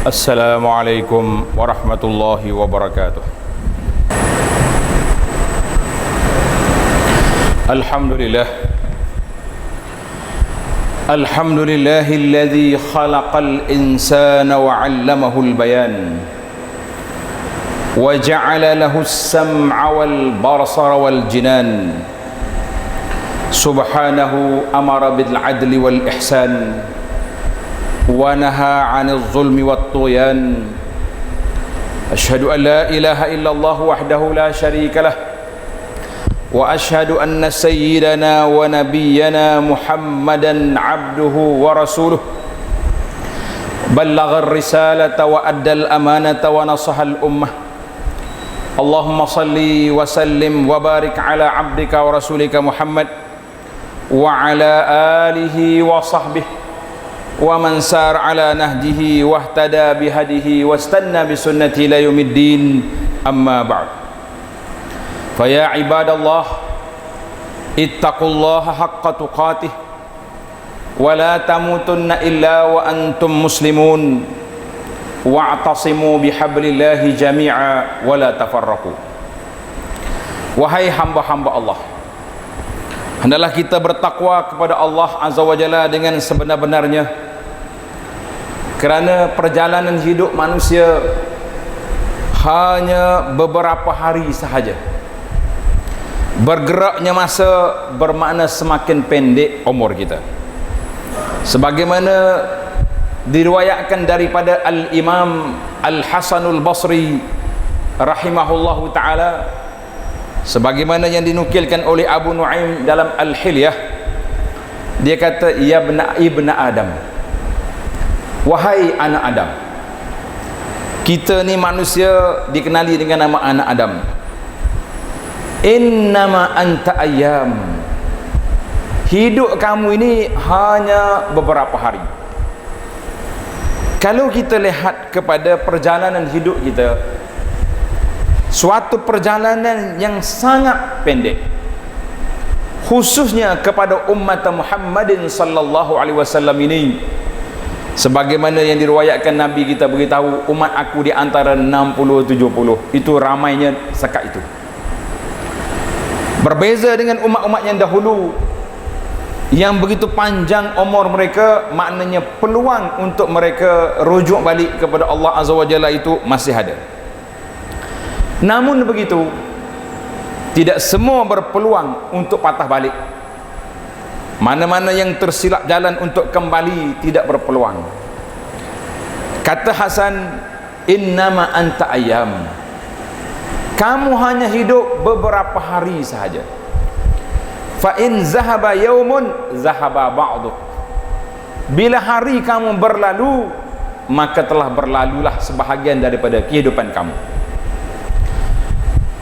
Assalamualaikum warahmatullahi wabarakatuh. Alhamdulillah. Alhamdulillahilladzi khalaqal insana wa 'allamahul bayan wa ja'ala lahus sam'a wal basara wal jinan. Subhanahu amara bil 'adli wal ihsan wa naha 'anil zulmi wat tughyan. Asyhadu an la ilaha illallah wahdahu la syarika lah wa asyhadu anna sayyidana wa nabiyyana Muhammadan 'abduhu wa rasuluh. Ballagha ar-risalata wa adda al-amanata wa nasaha al-ummah. Allahumma salli wa sallim wa barik ala 'abdika wa rasulika Muhammad wa ala alihi wa sahbihi wa man sar ala nahjihi wahtada bihadihi wastanna bisunnati ila yaumiddin. Amma ba'd. Fa ya ibadallah ittaqullaha haqqa tuqatih wa la tamutunna illa wa antum muslimun wa'tasimu bihablillahi jami'a wa la tafarraqu. Wahai hamba-hamba Allah, hendaklah kita bertakwa kepada Allah Azza wa Jalla dengan sebenar-benarnya, kerana perjalanan hidup manusia hanya beberapa hari sahaja. Bergeraknya masa bermakna semakin pendek umur kita. Sebagaimana diriwayatkan daripada Al-Imam Al-Hasanul Basri rahimahullahu ta'ala, sebagaimana yang dinukilkan oleh Abu Nu'aim dalam Al-Hilyah, dia kata, ya ibna Adam, wahai anak Adam. Kita ni manusia dikenali dengan nama anak Adam. Innama anta ayyam, hidup kamu ini hanya beberapa hari. Kalau kita lihat kepada perjalanan hidup kita, suatu perjalanan yang sangat pendek, khususnya kepada umat Muhammadin sallallahu alaihi wasallam ini. Sebagaimana yang diriwayatkan Nabi kita beritahu, umat aku di antara 60-70, itu ramainya sekat itu. Berbeza dengan umat-umat yang dahulu yang begitu panjang umur mereka, maknanya peluang untuk mereka rujuk balik kepada Allah Azza wa Jalla itu masih ada. Namun begitu, tidak semua berpeluang untuk patah balik. Mana-mana yang tersilap jalan untuk kembali tidak berpeluang. Kata Hasan, innama anta ayyam, kamu hanya hidup beberapa hari sahaja. Fa in zahaba yaumun zahaba ba'duk, bila hari kamu berlalu, maka telah berlalulah sebahagian daripada kehidupan kamu.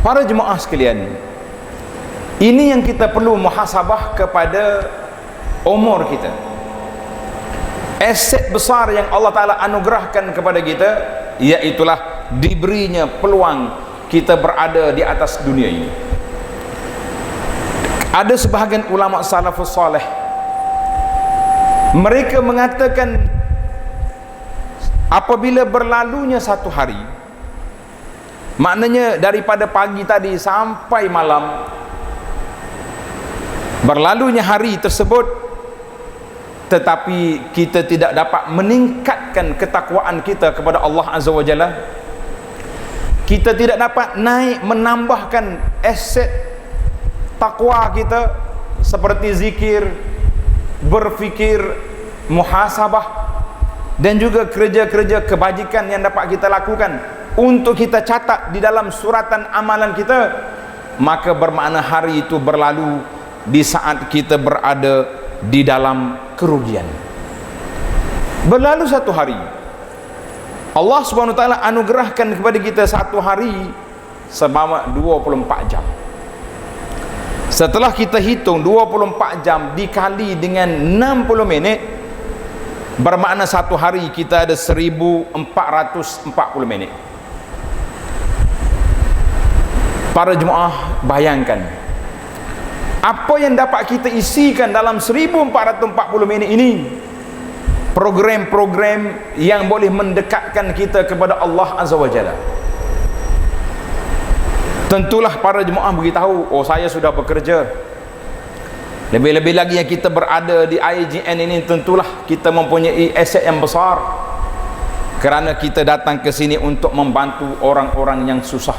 Para jemaah sekalian, ini yang kita perlu muhasabah kepada umur kita. Aset besar yang Allah Ta'ala anugerahkan kepada kita, iaitulah diberinya peluang kita berada di atas dunia ini. Ada sebahagian ulama salafus salih, mereka mengatakan apabila berlalunya satu hari, maknanya daripada pagi tadi sampai malam, berlalunya hari tersebut, tetapi kita tidak dapat meningkatkan ketakwaan kita kepada Allah Azza wa Jalla, kita tidak dapat naik menambahkan aset takwa kita seperti zikir, berfikir, muhasabah, dan juga kerja-kerja kebajikan yang dapat kita lakukan untuk kita catat di dalam suratan amalan kita, maka bermakna hari itu berlalu di saat kita berada di dalam kerugian. Berlalu satu hari, Allah Subhanahu wa ta'ala anugerahkan kepada kita satu hari selama 24 jam. Setelah kita hitung 24 jam dikali dengan 60 minit, bermakna satu hari kita ada 1440 minit. Para jemaah, bayangkan apa yang dapat kita isikan dalam 1440 minit ini. program-program yang boleh mendekatkan kita kepada Allah Azza wa Jalla. Tentulah para jemaah beritahu, oh saya sudah bekerja. Lebih-lebih lagi yang kita berada di IGN ini, tentulah kita mempunyai aset yang besar, kerana kita datang ke sini untuk membantu orang-orang yang susah,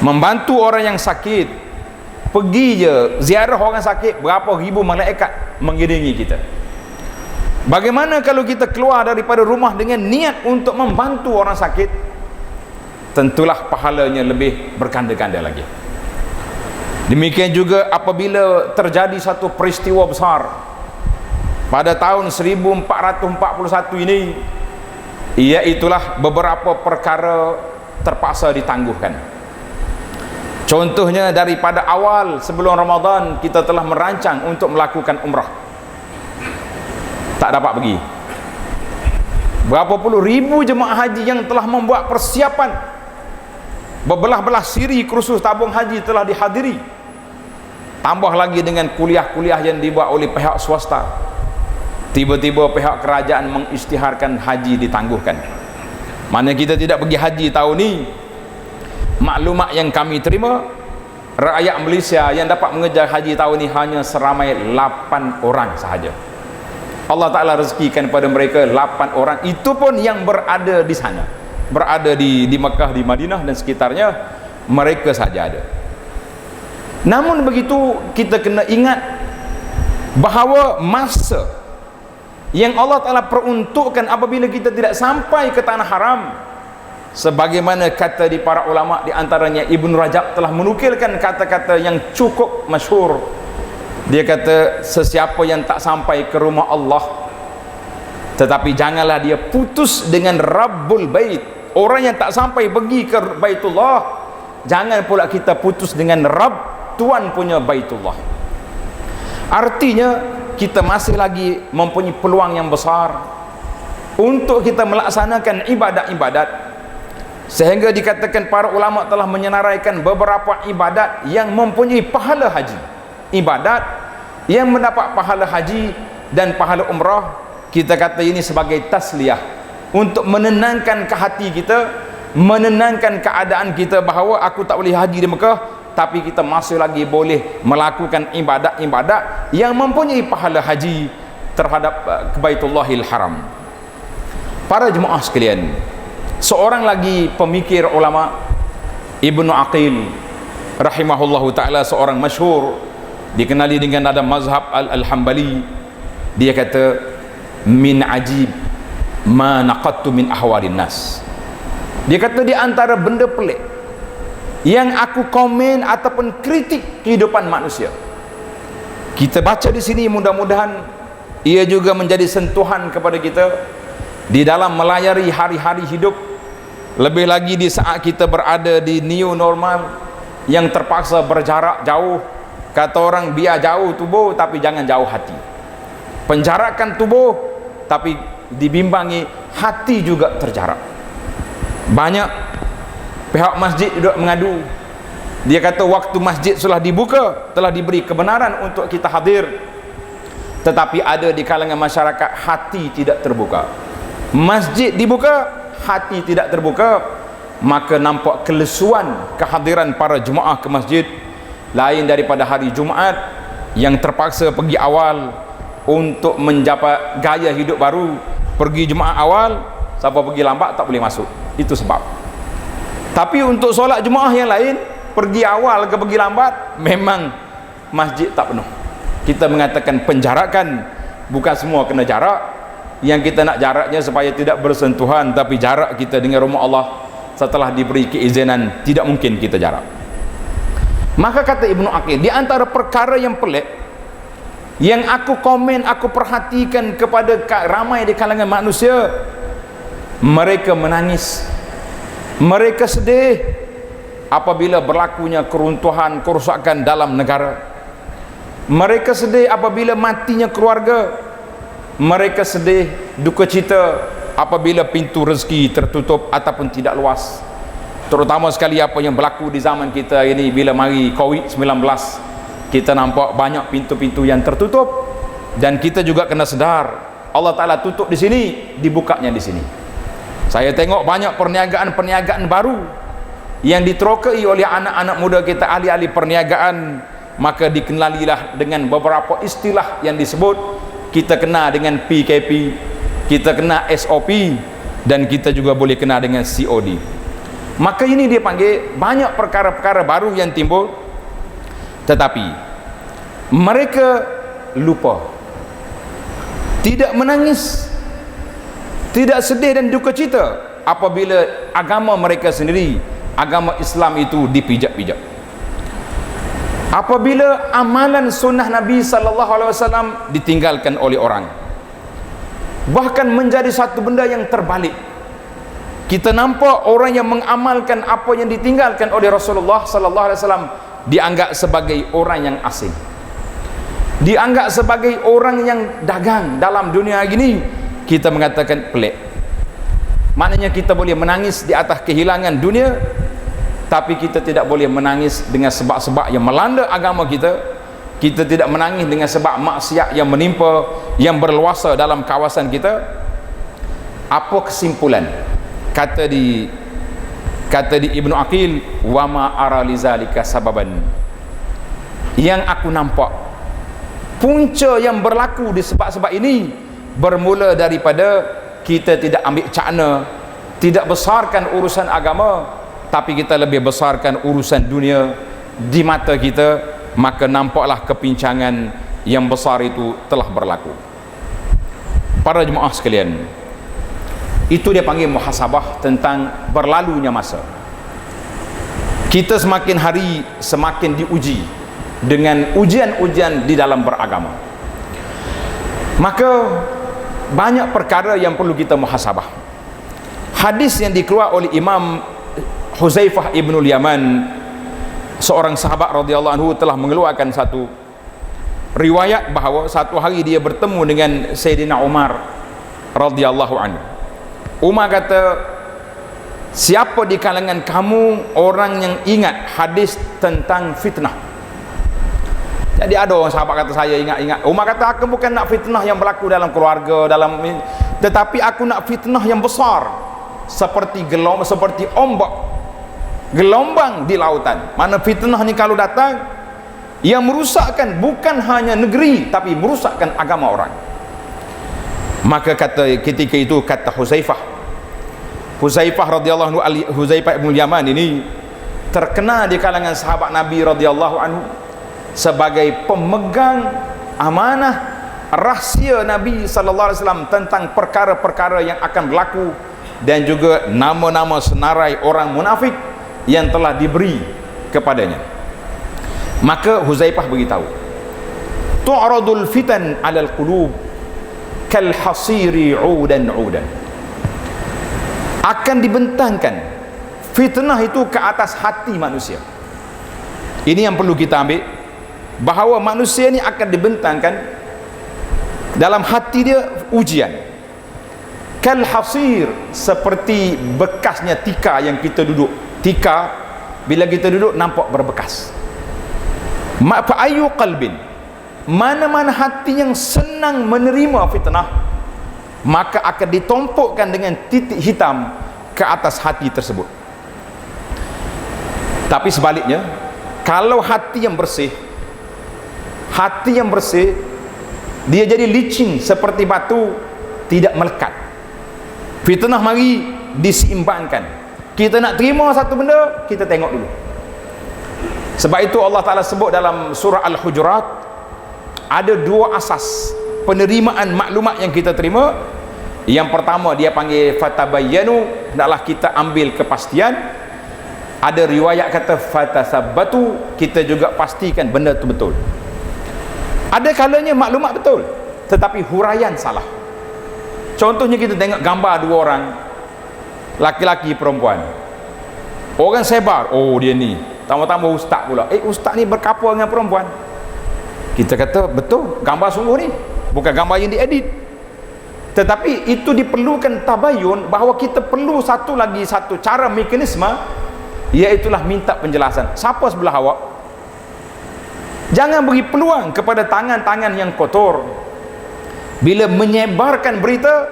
membantu orang yang sakit. Pergi je ziarah orang sakit, berapa ribu malaikat mengiringi kita. Bagaimana kalau kita keluar daripada rumah dengan niat untuk membantu orang sakit? Tentulah pahalanya lebih berganda-ganda lagi. Demikian juga apabila terjadi satu peristiwa besar pada tahun 1441 ini, iaitulah beberapa perkara terpaksa ditangguhkan. Contohnya, daripada awal sebelum Ramadan kita telah merancang untuk melakukan umrah, tak dapat pergi. Berapa puluh ribu jemaah haji yang telah membuat persiapan, berbelah-belah siri kursus tabung haji telah dihadiri, tambah lagi dengan kuliah-kuliah yang dibuat oleh pihak swasta. Tiba-tiba pihak kerajaan mengisytiharkan haji ditangguhkan. Mana kita tidak pergi haji tahun ni. Maklumat yang kami terima, rakyat Malaysia yang dapat mengejar haji tahun ni hanya seramai 8 orang sahaja. Allah Ta'ala rezekikan pada mereka 8 orang, itu pun yang berada di sana, berada di Mekah, di Madinah dan sekitarnya, mereka saja ada. Namun begitu, kita kena ingat bahawa masa yang Allah Ta'ala peruntukkan apabila kita tidak sampai ke tanah haram, sebagaimana kata di para ulama, di antaranya Ibn Rajab telah menukilkan kata-kata yang cukup masyhur. Dia kata, sesiapa yang tak sampai ke rumah Allah, tetapi janganlah dia putus dengan Rabbul Bait. Orang yang tak sampai pergi ke Baitullah, jangan pula kita putus dengan Rabb, Tuan punya Baitullah. Artinya kita masih lagi mempunyai peluang yang besar untuk kita melaksanakan ibadat-ibadat, sehingga dikatakan para ulama telah menyenaraikan beberapa ibadat yang mempunyai pahala haji, ibadat yang mendapat pahala haji dan pahala umrah. Kita kata ini sebagai tasliyah, untuk menenangkan ke hati kita, menenangkan keadaan kita bahawa aku tak boleh haji di Mekah, tapi kita masih lagi boleh melakukan ibadat-ibadat yang mempunyai pahala haji terhadap Baitullahil Haram. Para jemaah sekalian, seorang lagi pemikir ulama, Ibnu Aqil rahimahullahu ta'ala, seorang masyhur, dikenali dengan ada mazhab Al-Hambali. Dia kata, min ajib ma naqattu min ahwalin nas. Dia kata, di antara benda pelik yang aku komen ataupun kritik kehidupan manusia, kita baca di sini, mudah-mudahan ia juga menjadi sentuhan kepada kita di dalam melayari hari-hari hidup, lebih lagi di saat kita berada di new normal yang terpaksa berjarak jauh. Kata orang, biar jauh tubuh tapi jangan jauh hati. Penjarakan tubuh tapi dibimbangi hati juga terjarak. Banyak pihak masjid duduk mengadu. Dia kata waktu masjid sudah dibuka, telah diberi kebenaran untuk kita hadir, tetapi ada di kalangan masyarakat hati tidak terbuka. Masjid dibuka, hati tidak terbuka, maka nampak kelesuan kehadiran para jemaah ke masjid. Lain daripada hari Jumaat yang terpaksa pergi awal untuk mencapai gaya hidup baru, pergi jemaah awal, siapa pergi lambat tak boleh masuk. Itu sebab. Tapi untuk solat jemaah yang lain, pergi awal ke pergi lambat, memang masjid tak penuh. Kita mengatakan penjarakan, bukan semua kena jarak. Yang kita nak jaraknya supaya tidak bersentuhan, tapi jarak kita dengan rumah Allah setelah diberi keizinan tidak mungkin kita jarak. Maka kata Ibnu Aqil, di antara perkara yang pelik yang aku komen, aku perhatikan kepada ramai di kalangan manusia, mereka menangis, mereka sedih apabila berlakunya keruntuhan, kerusakan dalam negara. Mereka sedih apabila matinya keluarga. Mereka sedih, duka cita apabila pintu rezeki tertutup ataupun tidak luas. Terutama sekali apa yang berlaku di zaman kita ini, bila mari COVID-19, kita nampak banyak pintu-pintu yang tertutup. Dan kita juga kena sedar, Allah Ta'ala tutup di sini, dibukanya di sini. Saya tengok banyak perniagaan-perniagaan baru yang diterokai oleh anak-anak muda kita, ahli-ahli perniagaan. Maka dikenalilah dengan beberapa istilah yang disebut. Kita kena dengan PKP, kita kena SOP, dan kita juga boleh kena dengan COD. Maka ini dia panggil banyak perkara-perkara baru yang timbul. Tetapi mereka lupa, tidak menangis, tidak sedih dan duka cita apabila agama mereka sendiri, agama Islam itu dipijak-pijak. Apabila amalan sunnah Nabi SAW ditinggalkan oleh orang, bahkan menjadi satu benda yang terbalik. Kita nampak orang yang mengamalkan apa yang ditinggalkan oleh Rasulullah SAW dianggap sebagai orang yang asing, dianggap sebagai orang yang dagang dalam dunia gini. Kita mengatakan pelik. Maknanya kita boleh menangis di atas kehilangan dunia, tapi kita tidak boleh menangis dengan sebab-sebab yang melanda agama kita. Kita tidak menangis dengan sebab maksiat yang menimpa, yang berluasa dalam kawasan kita. Apa kesimpulan? Kata di Ibnu Aqil, wa ma ara lizalika sababan. Yang aku nampak, punca yang berlaku di sebab-sebab ini bermula daripada kita tidak ambil cakna, tidak besarkan urusan agama, tapi kita lebih besarkan urusan dunia di mata kita. Maka nampaklah kepincangan yang besar itu telah berlaku. Para jemaah sekalian, itu dia panggil muhasabah, tentang berlalunya masa. Kita semakin hari semakin diuji dengan ujian-ujian di dalam beragama. Maka banyak perkara yang perlu kita muhasabah. Hadis yang dikeluarkan oleh Imam Huzaifah ibnul Yaman, seorang sahabat radhiyallahu anhu, telah mengeluarkan satu riwayat bahawa satu hari dia bertemu dengan Sayyidina Umar radhiyallahu anhu. Umar kata, siapa di kalangan kamu orang yang ingat hadis tentang fitnah? Jadi ada orang sahabat kata, saya ingat. Umar kata, aku bukan nak fitnah yang berlaku dalam keluarga, tetapi aku nak fitnah yang besar, seperti seperti gelombang di lautan. Mana fitnah ni kalau datang, yang merusakkan bukan hanya negeri, tapi merusakkan agama orang. Maka ketika itu kata Huzaifah radhiyallahu anhu, Huzaifah ibn Yaman ini terkenal di kalangan sahabat Nabi radhiyallahu anhu sebagai pemegang amanah rahsia Nabi sallallahu alaihi wasallam tentang perkara-perkara yang akan berlaku, dan juga nama-nama senarai orang munafik yang telah diberi kepadanya. Maka Huzaifah beritahu, tu'radul fitan 'alal qulub kal hasiri 'udan akan dibentangkan fitnah itu ke atas hati manusia. Ini yang perlu kita ambil, bahawa manusia ini akan dibentangkan dalam hati dia ujian. Kal hasir, seperti bekasnya tika yang kita duduk. Tika bila kita duduk nampak berbekas. Fa ayu qalbin, mana-mana hati yang senang menerima fitnah, maka akan ditumpukkan dengan titik hitam ke atas hati tersebut. Tapi sebaliknya, kalau hati yang bersih, dia jadi licin seperti batu, tidak melekat. Fitnah mari diseimbangkan. Kita nak terima satu benda, kita tengok dulu. Sebab itu Allah Ta'ala sebut dalam surah Al-Hujurat, ada dua asas penerimaan maklumat yang kita terima. Yang pertama dia panggil fatabayyanu, hendaklah kita ambil kepastian. Ada riwayat kata fatasabbatu, kita juga pastikan benda itu betul. Ada kalanya maklumat betul, tetapi huraian salah. Contohnya kita tengok gambar dua orang, laki-laki perempuan, orang sebar, oh dia ni, tambah-tambah ustaz pula, ustaz ni berkapa dengan perempuan. Kita kata betul, gambar sungguh ni, bukan gambar yang diedit. Tetapi itu diperlukan tabayun, bahawa kita perlu satu cara mekanisme, iaitulah minta penjelasan. Siapa sebelah awak? Jangan beri peluang kepada tangan-tangan yang kotor, Bila menyebarkan berita,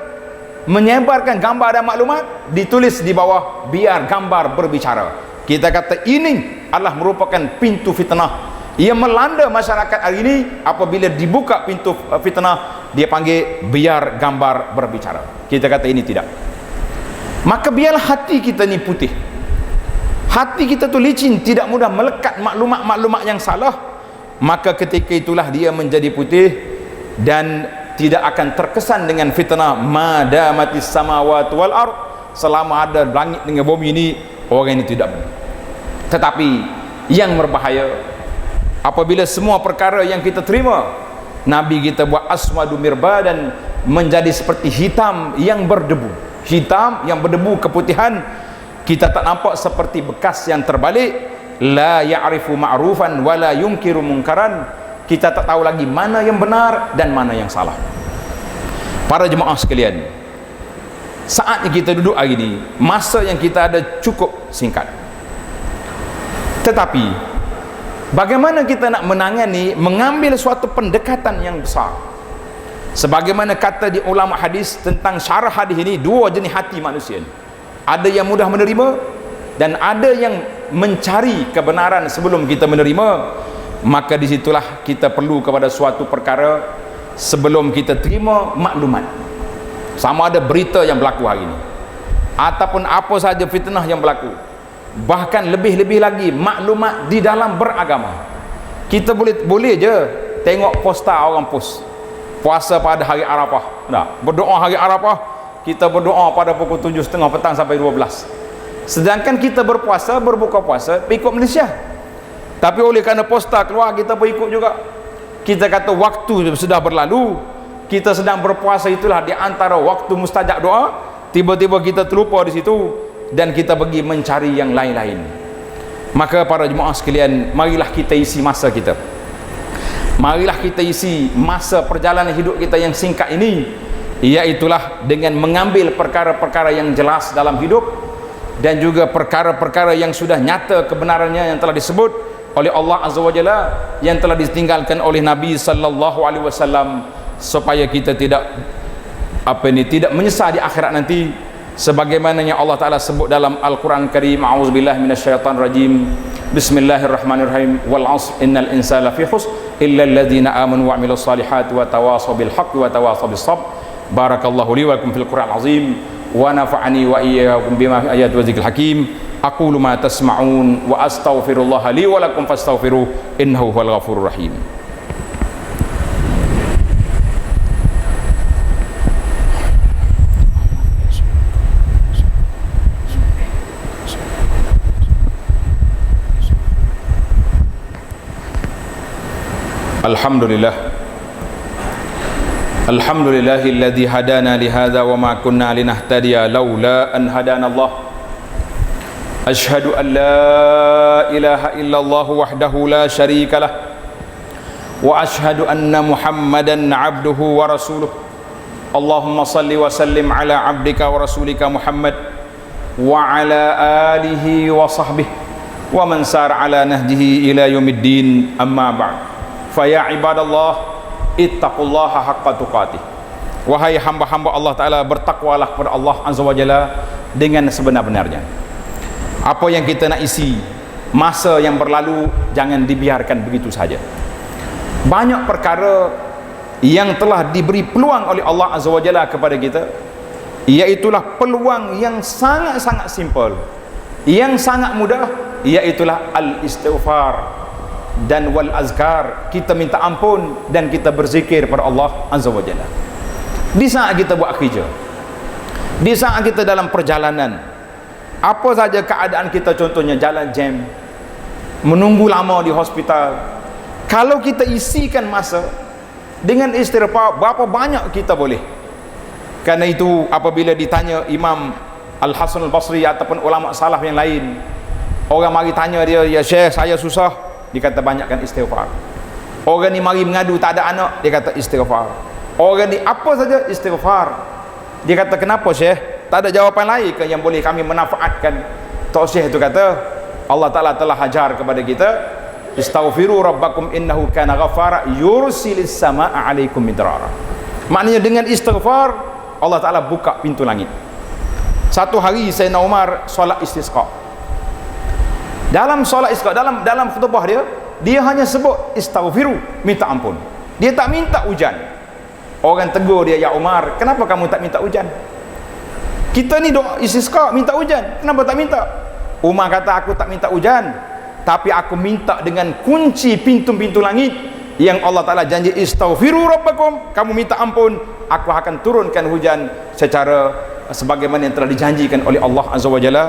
menyebarkan gambar dan maklumat, ditulis di bawah biar gambar berbicara. Kita kata ini adalah merupakan pintu fitnah yang melanda masyarakat hari ini. Apabila dibuka pintu fitnah, dia panggil biar gambar berbicara. Kita kata ini tidak. Maka biarlah hati kita ni putih, hati kita tu licin, tidak mudah melekat maklumat-maklumat yang salah. Maka ketika itulah dia menjadi putih dan tidak akan terkesan dengan fitnah. Madamatis samawati wal ard, selama ada langit dengan bumi ini, orang ini tidak benar. Tetapi yang berbahaya apabila semua perkara yang kita terima, Nabi kita buat aswadu mirba, dan menjadi seperti hitam yang berdebu, hitam yang berdebu, keputihan, kita tak nampak seperti bekas yang terbalik. La ya'rifu ma'rufan wa la yunkiru munkaran, kita tak tahu lagi mana yang benar dan mana yang salah. Para jemaah sekalian, saatnya kita duduk hari ini, masa yang kita ada cukup singkat. Tetapi bagaimana kita nak menangani, mengambil suatu pendekatan yang besar? Sebagaimana kata di ulama hadis tentang syarah hadis ini, dua jenis hati manusia ini. Ada yang mudah menerima dan ada yang mencari kebenaran sebelum kita menerima. Maka disitulah kita perlu kepada suatu perkara sebelum kita terima maklumat, sama ada berita yang berlaku hari ini ataupun apa sahaja fitnah yang berlaku, bahkan lebih-lebih lagi maklumat di dalam beragama. Kita boleh je tengok poster orang post puasa pada hari Arafah, berdoa hari Arafah, kita berdoa pada pukul 7.30 petang sampai 12, sedangkan kita berpuasa, berbuka puasa ikut Malaysia. Tapi oleh kerana poster keluar, kita pun ikut juga. Kita kata waktu sudah berlalu, kita sedang berpuasa, itulah di antara waktu mustajab doa. Tiba-tiba kita terlupa di situ dan kita pergi mencari yang lain-lain. Maka para jemaah sekalian, marilah kita isi masa kita, marilah kita isi masa perjalanan hidup kita yang singkat ini, iaitulah dengan mengambil perkara-perkara yang jelas dalam hidup, dan juga perkara-perkara yang sudah nyata kebenarannya yang telah disebut oleh Allah Azza wa Jalla, yang telah ditinggalkan oleh Nabi sallallahu alaihi wasallam, supaya kita tidak tidak menyesal di akhirat nanti. Sebagaimana yang Allah Taala sebut dalam Al-Quran Karim, a'udzubillahi minasyaitonir rajim, bismillahirrahmanirrahim, wal 'asr innal insana lafi khusr illa alladhina amanu wa 'amilus salihati wa tawasaw bil haqqi wa tawasaw bis sabr. Barakallahu li wa lakum fil Qur'anil azim wa nafa'ani wa iyyakum bima fi ayati wa dzikril hakim. Aqulu ma tasma'un wa astaghfirullaha li wa lakum fastaghfiruhu innahu huwal ghafurur rahim. Alhamdulillah, alhamdulillahilladzi hadana li hadza wa ma kunna linahtadiya laula an hadana Allah. Ashhadu an la ilaha illallah wahdahu la syarika lah, wa ashhadu anna Muhammadan abduhu wa rasuluh. Allahumma salli wa sallim ala abdika wa rasulika Muhammad wa ala alihi wa sahbihi wa man sar ala nahjihi ila yaumiddin. Amma ba'd. Fa ya ibadallah, ittaqullaha haqqa tuqatih. Wahai hamba-hamba Allah Ta'ala, bertakwalah kepada Allah Azza wa Jalla dengan sebenar-benarnya. Apa yang kita nak isi, masa yang berlalu jangan dibiarkan begitu saja. Banyak perkara yang telah diberi peluang oleh Allah Azza wa Jalla kepada kita, iaitulah peluang yang sangat-sangat simple, yang sangat mudah, iaitulah al-istighfar dan wal azkar. Kita minta ampun dan kita berzikir kepada Allah Azza wa Jalla. Di saat kita buat kerja, di saat kita dalam perjalanan, apa saja keadaan kita, contohnya jalan jam, menunggu lama di hospital, kalau kita isikan masa dengan istighfar, berapa banyak kita boleh. Karena itu apabila ditanya Imam Al-Hasan Al-Basri ataupun ulama salaf yang lain, orang mari tanya dia, ya Syekh saya susah, dia kata banyakkan istighfar. Orang ni mari mengadu tak ada anak, dia kata istighfar. Orang ni apa saja istighfar. Dia kata kenapa Syekh, tak ada jawapan lain ke yang boleh kami manfaatkan? Tok Syekh itu kata, Allah Ta'ala telah ajar kepada kita, istaghfiru rabbakum innahu kana ghafara yursilis samaa'a alaikum midrara. Maknanya dengan istighfar Allah Ta'ala buka pintu langit. Satu hari Sayyidina Umar solat istisqa. Dalam solat istisqa, dalam khutbah dia hanya sebut istaghfiru, minta ampun. Dia tak minta hujan. Orang tegur dia, ya Umar, kenapa kamu tak minta hujan? Kita ni doa istisqa minta hujan, kenapa tak minta? Umar kata, aku tak minta hujan, tapi aku minta dengan kunci pintu-pintu langit yang Allah Ta'ala janji, istaghfiru rabbakum, kamu minta ampun, aku akan turunkan hujan secara sebagaimana yang telah dijanjikan oleh Allah Azza wa Jalla.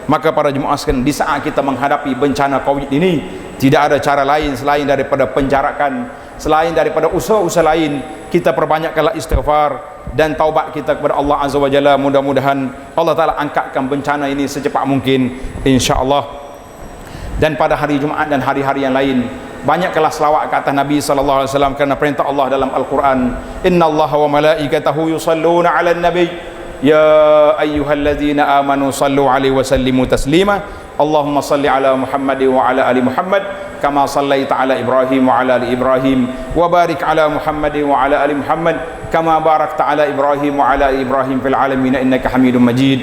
Maka para jemaah sekalian, di saat kita menghadapi bencana Covid ini, tidak ada cara lain selain daripada penjarakan, selain daripada usaha-usaha lain, kita perbanyakkanlah istighfar dan taubat kita kepada Allah Azza wa Jalla. Mudah-mudahan Allah Ta'ala angkatkan bencana ini secepat mungkin, insya-Allah. Dan pada hari Jumaat dan hari-hari yang lain, banyaklah selawat ke atas Nabi sallallahu alaihi wasallam, kerana perintah Allah dalam Al-Quran, innallaha wa malaikatahu yusalluna 'alan nabi ya ayyuhalladzina amanu sallu 'alaihi wa sallimu taslima. Allahumma salli ala Muhammad wa ala ali Muhammad kama sallaita ala Ibrahim wa ala ali Ibrahim wa barik ala Muhammad wa ala ali Muhammad kama barakta ala Ibrahim wa ala ali Ibrahim fil alamin innaka Hamidum Majid.